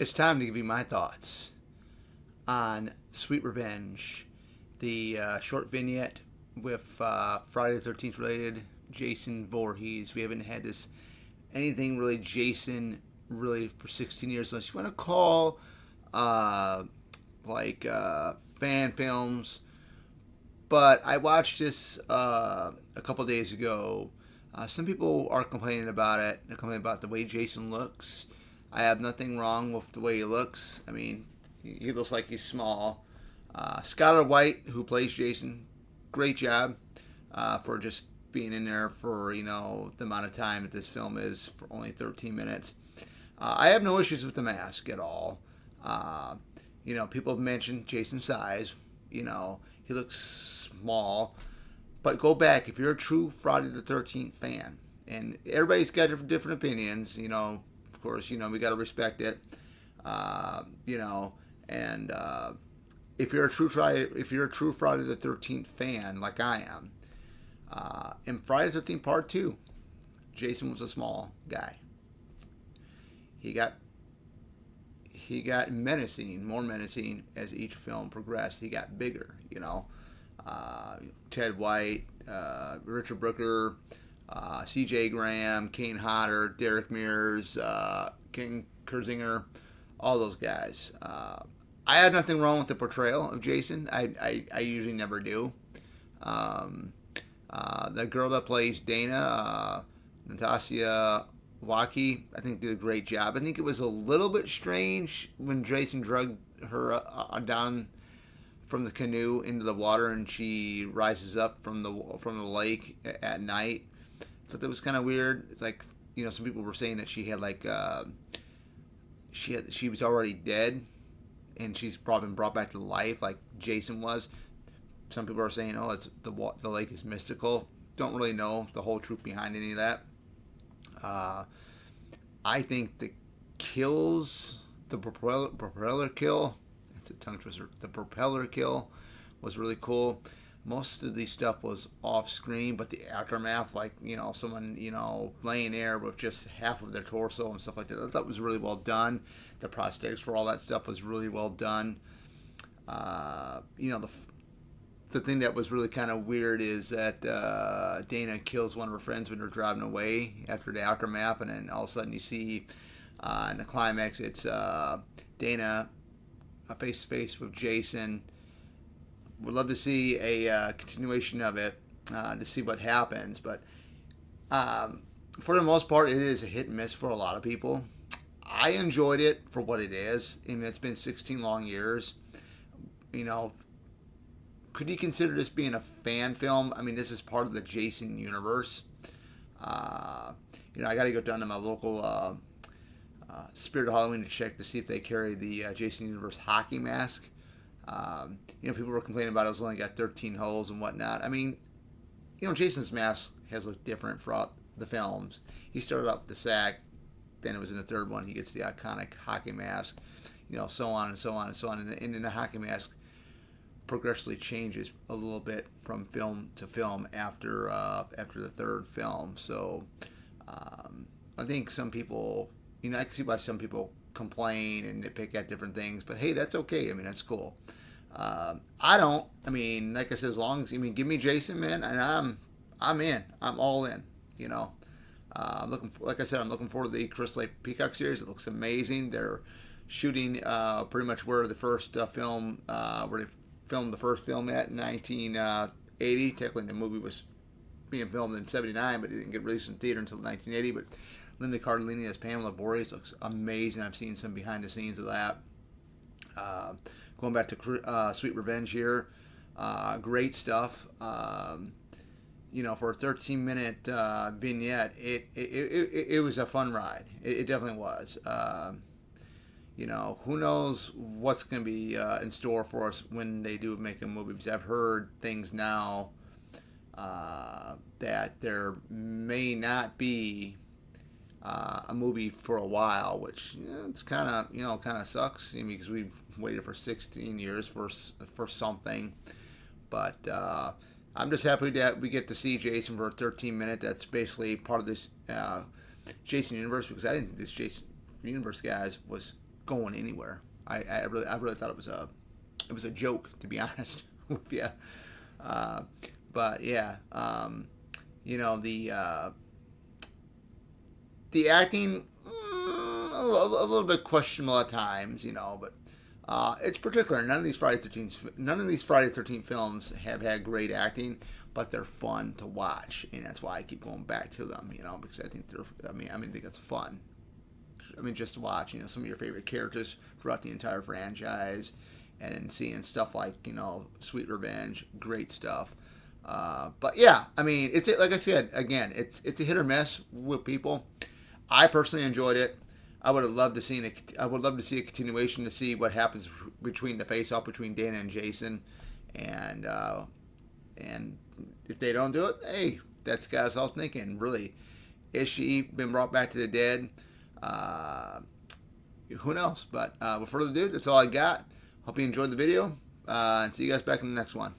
It's time to give you my thoughts on Sweet Revenge, the short vignette with Friday the 13th related Jason Voorhees. We haven't had this anything really Jason really for 16 years, unless you want to call uh, fan films. But I watched this a couple days ago. Some people are complaining about it. They're complaining about the way Jason looks. I have nothing wrong with the way he looks. I mean, he looks like he's small. Skylar White, who plays Jason, great job for just being in there for the amount of time that this film is, for only 13 minutes. I have no issues with the mask at all. Uh, People have mentioned Jason's size. He looks small. But go back, if you're a true Friday the 13th fan, and everybody's got different opinions, of course, we got to respect it. You know, and if you're a true Friday the 13th fan like I am, in Friday the 13th Part 2, Jason was a small guy. He got menacing, more menacing as each film progressed. He got bigger, Ted White, Richard Brooker, C.J. Graham, Kane Hodder, Derek Mears, King Kurzinger, all those guys. I had nothing wrong with the portrayal of Jason. I usually never do. Um, the girl that plays Dana, Natasha Waki, I think did a great job. I think it was a little bit strange when Jason drugged her down from the canoe into the water, and she rises up from the lake at night. I thought that was kind of weird. It's like, some people were saying that she had she was already dead, and she's probably been brought back to life like Jason was. Some people are saying, oh, it's the lake is mystical. Don't really know the whole truth behind any of that. I think the kills, the propeller kill, it's a tongue twister. The propeller kill was really cool. Most of the stuff was off screen, but the aftermath, like someone laying there with just half of their torso and stuff like that, I thought was really well done. The prosthetics for all that stuff was really well done. The thing that was really kind of weird is that Dana kills one of her friends when they're driving away after the aftermath, and then all of a sudden you see in the climax it's Dana face to face with Jason. Would love to see a continuation of it to see what happens, but for the most part, it is a hit and miss for a lot of people. I enjoyed it for what it is. I mean, it's been 16 long years. Could you consider this being a fan film? I mean, this is part of the Jason universe. I got to go down to my local Spirit of Halloween to check to see if they carry the Jason Universe hockey mask. People were complaining about it was only got 13 holes and whatnot. I mean, Jason's mask has looked different throughout the films. He started out with the sack, then it was in the third one he gets the iconic hockey mask, so on and so on and so on. And then the hockey mask progressively changes a little bit from film to film after the third film. So I think some people, I can see why some people complain and they pick at different things, but hey, that's okay. I mean, that's cool. I don't. I mean, like I said, as long as give me Jason, man, and I'm in. I'm all in. Like I said, I'm looking forward to the Crystal Lake Peacock series. It looks amazing. They're shooting pretty much where the first film where they filmed the first film at in 1980. Technically, the movie was being filmed in '79, but it didn't get released in theater until 1980. But Linda Cardellini as Pamela Voorhees looks amazing. I've seen some behind the scenes of that. Going back to Sweet Revenge here, great stuff. For a 13-minute vignette, it was a fun ride. It definitely was. Who knows what's going to be in store for us when they do make a movie? Because I've heard things now that there may not be a movie for a while, which it's kind of sucks. Because we've waited for 16 years for something, but I'm just happy that we get to see Jason for a 13-minute. That's basically part of this Jason universe, because I didn't think this Jason universe guys was going anywhere. I really thought it was a joke, to be honest with you. But yeah, you know, the acting, a little bit questionable at times, you know, but it's particular. None of these Friday 13 films have had great acting, but they're fun to watch, and that's why I keep going back to them, you know, because I think I think it's fun. I mean, just to watch, you know, some of your favorite characters throughout the entire franchise, and then seeing stuff like, you know, Sweet Revenge, great stuff. But yeah, I mean, it's like I said again, it's a hit or miss with people. I personally enjoyed it. I would have loved to see I would love to see a continuation to see what happens between the face-off between Dana and Jason, and if they don't do it, hey, that's got us all thinking. Really, is she been brought back to the dead? Who knows? But without further ado, that's all I got. Hope you enjoyed the video, and see you guys back in the next one.